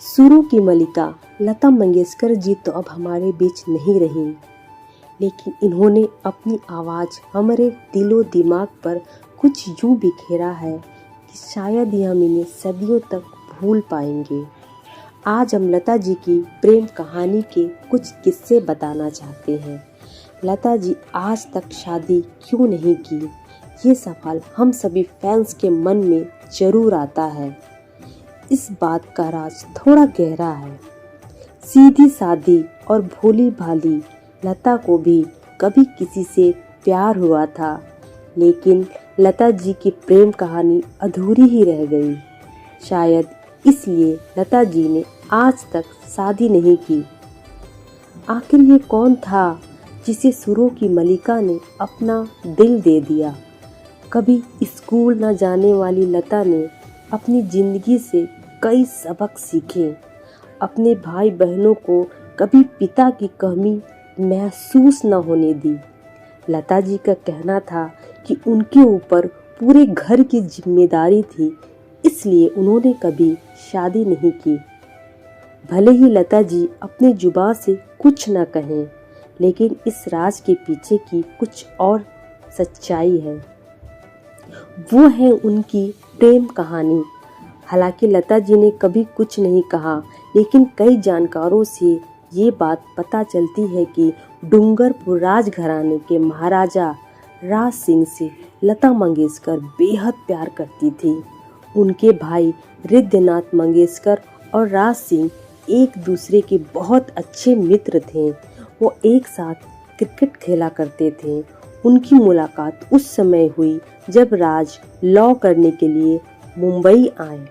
सुरों की मलिका लता मंगेशकर जी तो अब हमारे बीच नहीं रही, लेकिन इन्होंने अपनी आवाज़ हमारे दिलो दिमाग पर कुछ यूं बिखेरा है कि शायद ही हम इन्हें सदियों तक भूल पाएंगे। आज हम लता जी की प्रेम कहानी के कुछ किस्से बताना चाहते हैं। लता जी आज तक शादी क्यों नहीं की, ये सवाल हम सभी फैंस के मन में जरूर आता है। इस बात का राज थोड़ा गहरा है। सीधी सादी और भोली भाली लता को भी कभी किसी से प्यार हुआ था, लेकिन लता जी की प्रेम कहानी अधूरी ही रह गई। शायद इसलिए लता जी ने आज तक शादी नहीं की। आखिर ये कौन था जिसे सुरों की मलिका ने अपना दिल दे दिया? कभी स्कूल न जाने वाली लता ने अपनी जिंदगी से कई सबक सीखे। अपने भाई बहनों को कभी पिता की कमी महसूस न होने दी। लता जी का कहना था कि उनके ऊपर पूरे घर की जिम्मेदारी थी, इसलिए उन्होंने कभी शादी नहीं की। भले ही लता जी अपने जुबान से कुछ न कहें, लेकिन इस राज के पीछे की कुछ और सच्चाई है। वो है उनकी प्रेम कहानी। हालांकि लता जी ने कभी कुछ नहीं कहा, लेकिन कई जानकारों से ये बात पता चलती है कि डूंगरपुर राजघराने के महाराजा राज सिंह से लता मंगेशकर बेहद प्यार करती थी। उनके भाई रिद्धनाथ मंगेशकर और राज सिंह एक दूसरे के बहुत अच्छे मित्र थे। वो एक साथ क्रिकेट खेला करते थे। उनकी मुलाकात उस समय हुई जब राज लॉ करने के लिए मुंबई आए।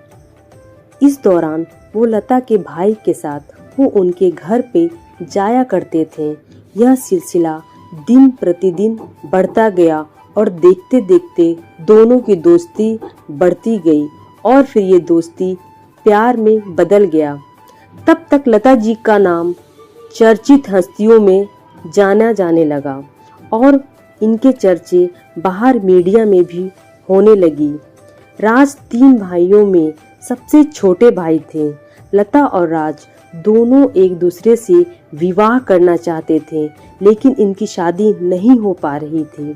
इस दौरान वो लता के भाई के साथ वो उनके घर पे जाया करते थे। यह सिलसिला दिन प्रतिदिन बढ़ता गया और देखते देखते दोनों की दोस्ती बढ़ती गई और फिर ये दोस्ती प्यार में बदल गया। तब तक लता जी का नाम चर्चित हस्तियों में जाना जाने लगा और इनके चर्चे बाहर मीडिया में भी होने लगी। राज 3 भाइयों में सबसे छोटे भाई थे। लता और राज दोनों एक दूसरे से विवाह करना चाहते थे, लेकिन इनकी शादी नहीं हो पा रही थी।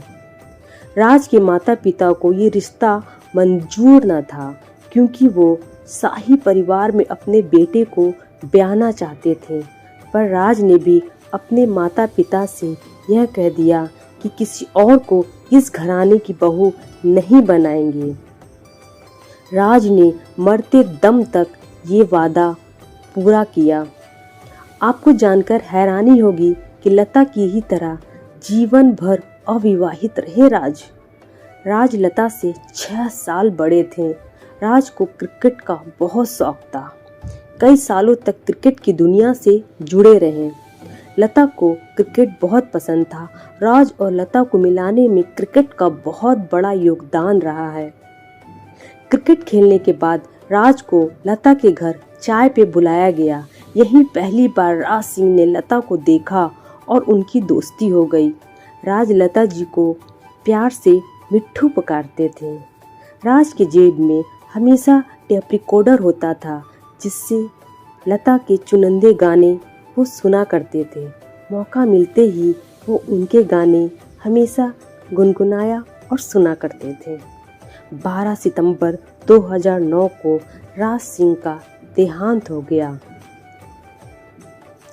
राज के माता पिता को ये रिश्ता मंजूर न था, क्योंकि वो शाही परिवार में अपने बेटे को ब्याहना चाहते थे। पर राज ने भी अपने माता पिता से यह कह दिया कि किसी और को इस घराने की बहू नहीं बनाएंगे। राज ने मरते दम तक ये वादा पूरा किया। आपको जानकर हैरानी होगी कि लता की ही तरह जीवन भर अविवाहित रहे राज। राज लता से 6 साल बड़े थे। राज को क्रिकेट का बहुत शौक था। कई सालों तक क्रिकेट की दुनिया से जुड़े रहे। लता को क्रिकेट बहुत पसंद था। राज और लता को मिलाने में क्रिकेट का बहुत बड़ा योगदान रहा है। क्रिकेट खेलने के बाद राज को लता के घर चाय पे बुलाया गया। यहीं पहली बार राज सिंह ने लता को देखा और उनकी दोस्ती हो गई। राज लता जी को प्यार से मिट्ठू पुकारते थे। राज के जेब में हमेशा टेप रिकॉर्डर होता था, जिससे लता के चुनिंदे गाने वो सुना करते थे। मौका मिलते ही वो उनके गाने हमेशा गुनगुनाया और सुना करते थे। 12 सितंबर 2009 को राज सिंह का देहांत हो गया।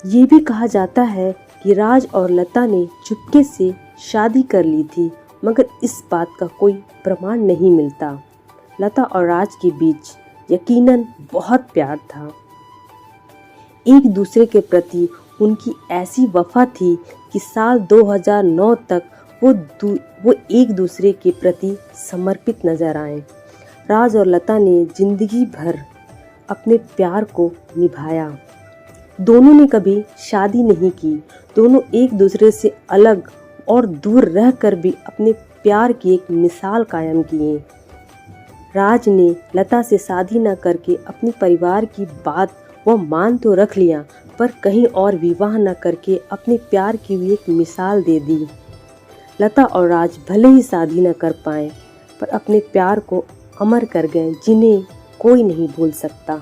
ये भी कहा जाता है कि राज और लता ने चुपके से शादी कर ली थी, मगर इस बात का कोई प्रमाण नहीं मिलता। लता और राज के बीच यकीनन बहुत प्यार था। एक दूसरे के प्रति उनकी ऐसी वफा थी कि साल 2009 तक वो एक दूसरे के प्रति समर्पित नजर आए। राज और लता ने जिंदगी भर अपने प्यार को निभाया। दोनों ने कभी शादी नहीं की। दोनों एक दूसरे से अलग और दूर रहकर भी अपने प्यार की एक मिसाल कायम किए। राज ने लता से शादी न करके अपने परिवार की बात वो मान तो रख लिया, पर कहीं और विवाह न करके अपने प्यार की भी एक मिसाल दे दी। लता और राज भले ही शादी न कर पाए, पर अपने प्यार को अमर कर गए, जिन्हें कोई नहीं भूल सकता।